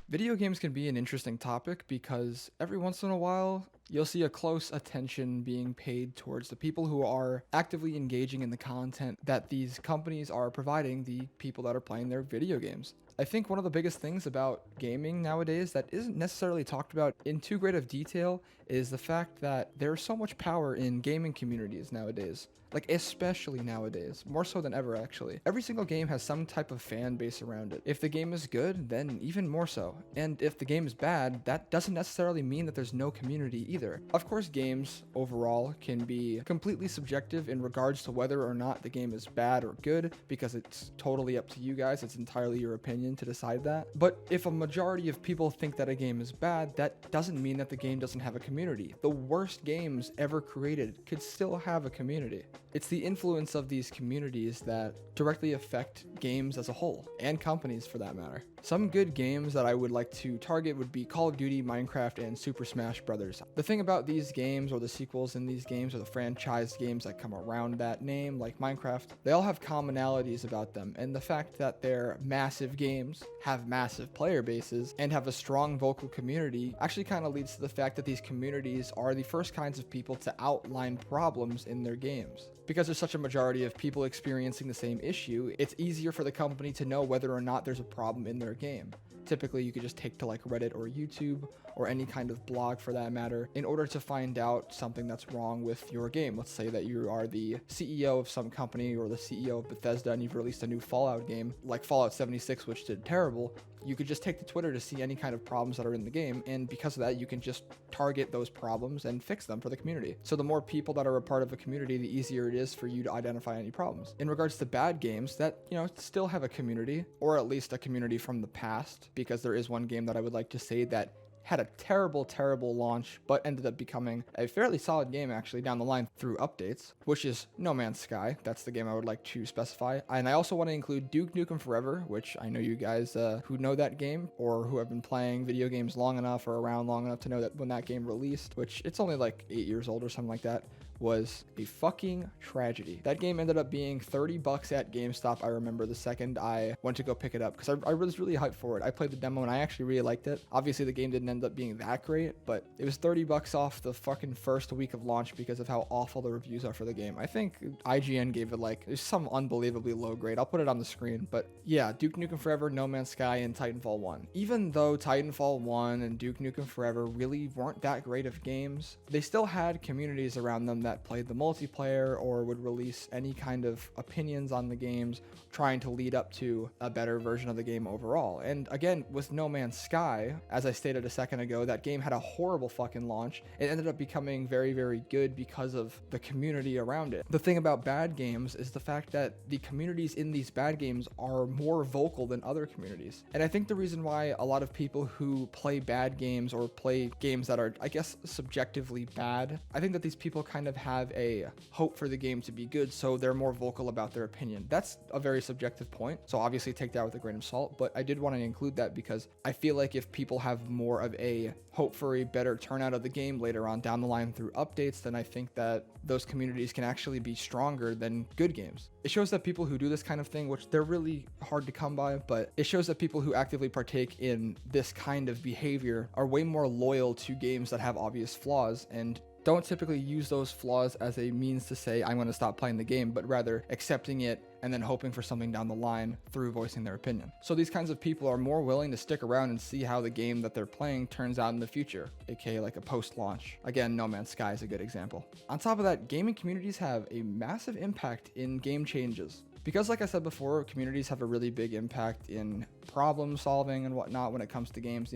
Video games can be an interesting topic because every once in a while, you'll see a close attention being paid towards the people who are actively engaging in the content that these companies are providing the people that are playing their video games. I think one of the biggest things about gaming nowadays that isn't necessarily talked about in too great of detail is the fact that there's so much power in gaming communities nowadays. Like, especially nowadays, more so than ever actually. Every single game has some type of fan base around it. If the game is good, then even more so. And if the game is bad, that doesn't necessarily mean that there's no community either. Of course, games overall can be completely subjective in regards to whether or not the game is bad or good, because it's totally up to you guys. It's entirely your opinion to decide that. But if a majority of people think that a game is bad, that doesn't mean that the game doesn't have a community. The worst games ever created could still have a community. It's the influence of these communities that directly affect games as a whole, and companies for that matter. Some good games that I would like to target would be Call of Duty, Minecraft, and Super Smash Bros. The thing about these games, or the sequels in these games, or the franchise games that come around that name, like Minecraft, they all have commonalities about them, and the fact that they're massive games, have massive player bases, and have a strong vocal community actually kind of leads to the fact that these communities are the first kinds of people to outline problems in their games. Because there's such a majority of people experiencing the same issue, it's easier for the company to know whether or not there's a problem in their game. Typically, you could just take to like Reddit or YouTube or any kind of blog for that matter in order to find out something that's wrong with your game. Let's say that you are the CEO of some company or the CEO of Bethesda and you've released a new Fallout game like Fallout 76, which did terrible. You could just take to Twitter to see any kind of problems that are in the game, and because of that, you can just target those problems and fix them for the community. So the more people that are a part of a community, the easier it is for you to identify any problems. In regards to bad games that, still have a community, or at least a community from the past, because there is one game that I would like to say that had a terrible launch, but ended up becoming a fairly solid game actually down the line through updates, which is No Man's Sky. That's the game I would like to specify. And I also want to include Duke Nukem Forever, which I know you guys who know that game or who have been playing video games long enough or around long enough to know that when that game released, which it's only like 8 years old or something like that, was a fucking tragedy. That game ended up being $30 at GameStop. I remember the second I went to go pick it up because I was really hyped for it. I played the demo and I actually really liked it. Obviously the game didn't end up being that great, but it was $30 off the fucking first week of launch because of how awful the reviews are for the game. I think IGN gave it like some unbelievably low grade. I'll put it on the screen, but yeah, Duke Nukem Forever, No Man's Sky, and Titanfall 1. Even though Titanfall 1 and Duke Nukem Forever really weren't that great of games, they still had communities around them that played the multiplayer or would release any kind of opinions on the games, trying to lead up to a better version of the game overall. And again, with No Man's Sky, as I stated a second ago, that game had a horrible fucking launch. It ended up becoming very, very good because of the community around it. The thing about bad games is the fact that the communities in these bad games are more vocal than other communities. And I think the reason why a lot of people who play bad games or play games that are, I guess, subjectively bad, I think that these people kind of have a hope for the game to be good, so they're more vocal about their opinion. That's a very subjective point, so obviously take that with a grain of salt, but I did want to include that because I feel like if people have more of a hope for a better turnout of the game later on down the line through updates, then I think that those communities can actually be stronger than good games. It shows that people who do this kind of thing, which they're really hard to come by, but it shows that people who actively partake in this kind of behavior are way more loyal to games that have obvious flaws and don't typically use those flaws as a means to say, I'm going to stop playing the game, but rather accepting it and then hoping for something down the line through voicing their opinion. So these kinds of people are more willing to stick around and see how the game that they're playing turns out in the future, aka like a post-launch. Again, No Man's Sky is a good example. On top of that, gaming communities have a massive impact in game changes. Because like I said before, communities have a really big impact in problem solving and whatnot when it comes to games,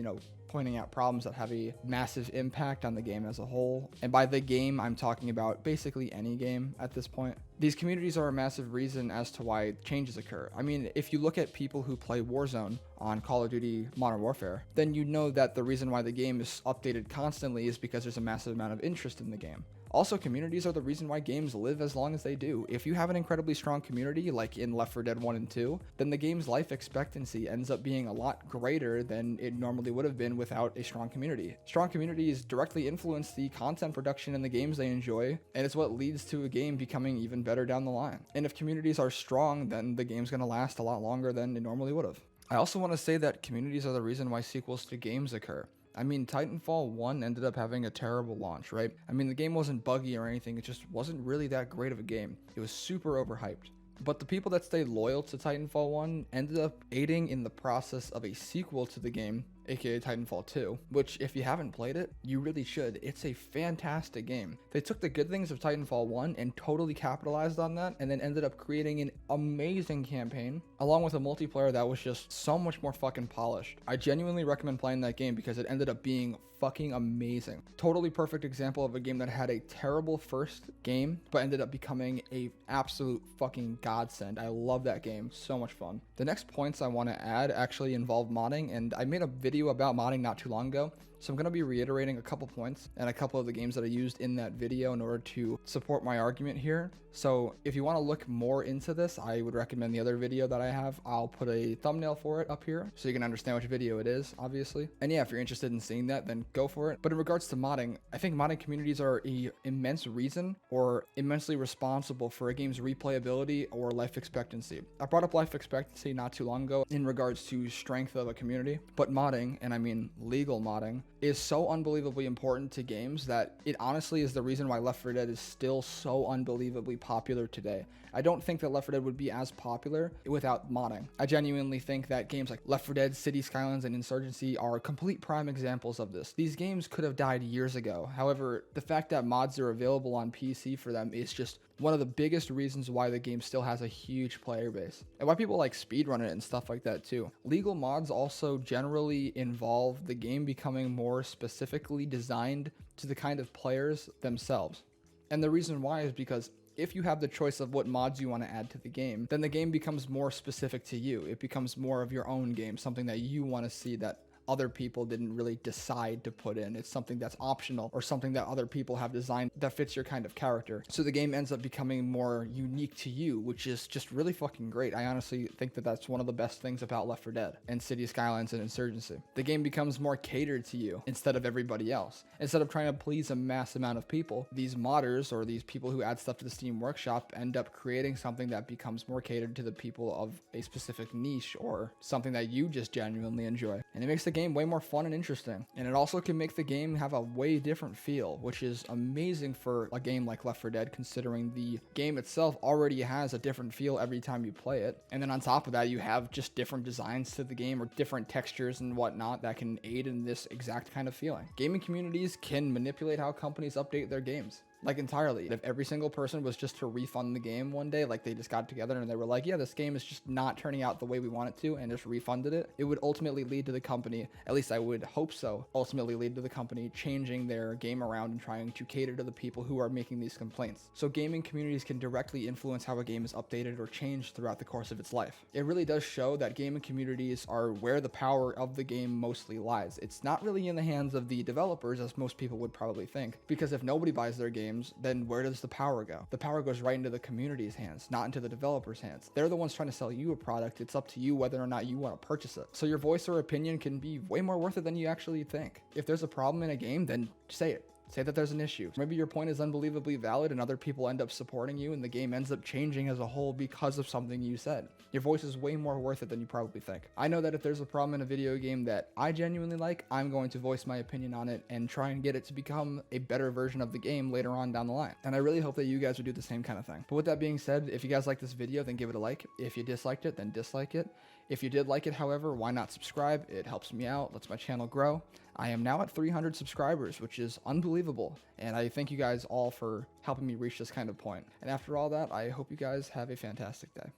pointing out problems that have a massive impact on the game as a whole. And by the game, I'm talking about basically any game at this point. These communities are a massive reason as to why changes occur. I mean, if you look at people who play Warzone on Call of Duty Modern Warfare, then you know that the reason why the game is updated constantly is because there's a massive amount of interest in the game. Also, communities are the reason why games live as long as they do. If you have an incredibly strong community, like in Left 4 Dead 1 and 2, then the game's life expectancy ends up being a lot greater than it normally would have been without a strong community. Strong communities directly influence the content production in the games they enjoy, and it's what leads to a game becoming even better down the line. And if communities are strong, then the game's going to last a lot longer than it normally would have. I also want to say that communities are the reason why sequels to games occur. I mean, Titanfall 1 ended up having a terrible launch, right? I mean, the game wasn't buggy or anything, it just wasn't really that great of a game. It was super overhyped. But the people that stayed loyal to Titanfall 1 ended up aiding in the process of a sequel to the game, aka Titanfall 2, which if you haven't played it, you really should. It's a fantastic game. They took the good things of Titanfall 1 and totally capitalized on that, and then ended up creating an amazing campaign, along with a multiplayer that was just so much more fucking polished. I genuinely recommend playing that game because it ended up being fucking amazing. Totally perfect example of a game that had a terrible first game, but ended up becoming a absolute fucking godsend. I love that game. So much fun. The next points I want to add actually involve modding, and I made a video about modding not too long ago. So I'm going to be reiterating a couple points and a couple of the games that I used in that video in order to support my argument here. So if you want to look more into this, I would recommend the other video that I have. I'll put a thumbnail for it up here so you can understand which video it is, obviously. And yeah, if you're interested in seeing that, then go for it. But in regards to modding, I think modding communities are an immense reason or immensely responsible for a game's replayability or life expectancy. I brought up life expectancy not too long ago in regards to strength of a community, but modding, and I mean legal modding, is so unbelievably important to games that it honestly is the reason why Left 4 Dead is still so unbelievably popular today. I don't think that Left 4 Dead would be as popular without modding. I genuinely think that games like Left 4 Dead, City Skylines, and Insurgency are complete prime examples of this. These games could have died years ago. However, the fact that mods are available on PC for them is just one of the biggest reasons why the game still has a huge player base, and why people like speedrun it and stuff like that too. Legal mods also generally involve the game becoming more specifically designed to the kind of players themselves. And the reason why is because if you have the choice of what mods you want to add to the game, then the game becomes more specific to you. It becomes more of your own game, something that you want to see that other people didn't really decide to put in. It's something that's optional or something that other people have designed that fits your kind of character. So the game ends up becoming more unique to you, which is just really fucking great. I honestly think that that's one of the best things about Left 4 Dead and City Skylines and Insurgency. The game becomes more catered to you instead of everybody else. Instead of trying to please a mass amount of people, these modders or these people who add stuff to the Steam Workshop end up creating something that becomes more catered to the people of a specific niche or something that you just genuinely enjoy. And it makes the game way more fun and interesting, and it also can make the game have a way different feel, which is amazing for a game like Left 4 Dead, considering the game itself already has a different feel every time you play it. And then on top of that, you have just different designs to the game or different textures and whatnot that can aid in this exact kind of feeling. Gaming communities can manipulate how companies update their games. Like entirely. If every single person was just to refund the game one day, like they just got together and they were like, yeah, this game is just not turning out the way we want it to, and just refunded it, it would ultimately lead to the company, at least I would hope so, ultimately lead to the company changing their game around and trying to cater to the people who are making these complaints. So gaming communities can directly influence how a game is updated or changed throughout the course of its life. It really does show that gaming communities are where the power of the game mostly lies. It's not really in the hands of the developers, as most people would probably think, because if nobody buys their games, then where does the power go? The power goes right into the community's hands, not into the developers' hands. They're the ones trying to sell you a product. It's up to you whether or not you want to purchase it. So your voice or opinion can be way more worth it than you actually think. If there's a problem in a game, then say it. Say that there's an issue. Maybe your point is unbelievably valid and other people end up supporting you and the game ends up changing as a whole because of something you said. Your voice is way more worth it than you probably think. I know that if there's a problem in a video game that I genuinely like, I'm going to voice my opinion on it and try and get it to become a better version of the game later on down the line. And I really hope that you guys would do the same kind of thing. But with that being said, if you guys like this video, then give it a like. If you disliked it, then dislike it. If you did like it, however, why not subscribe? It helps me out, lets my channel grow. I am now at 300 subscribers, which is unbelievable. And I thank you guys all for helping me reach this kind of point. And after all that, I hope you guys have a fantastic day.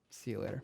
See you later.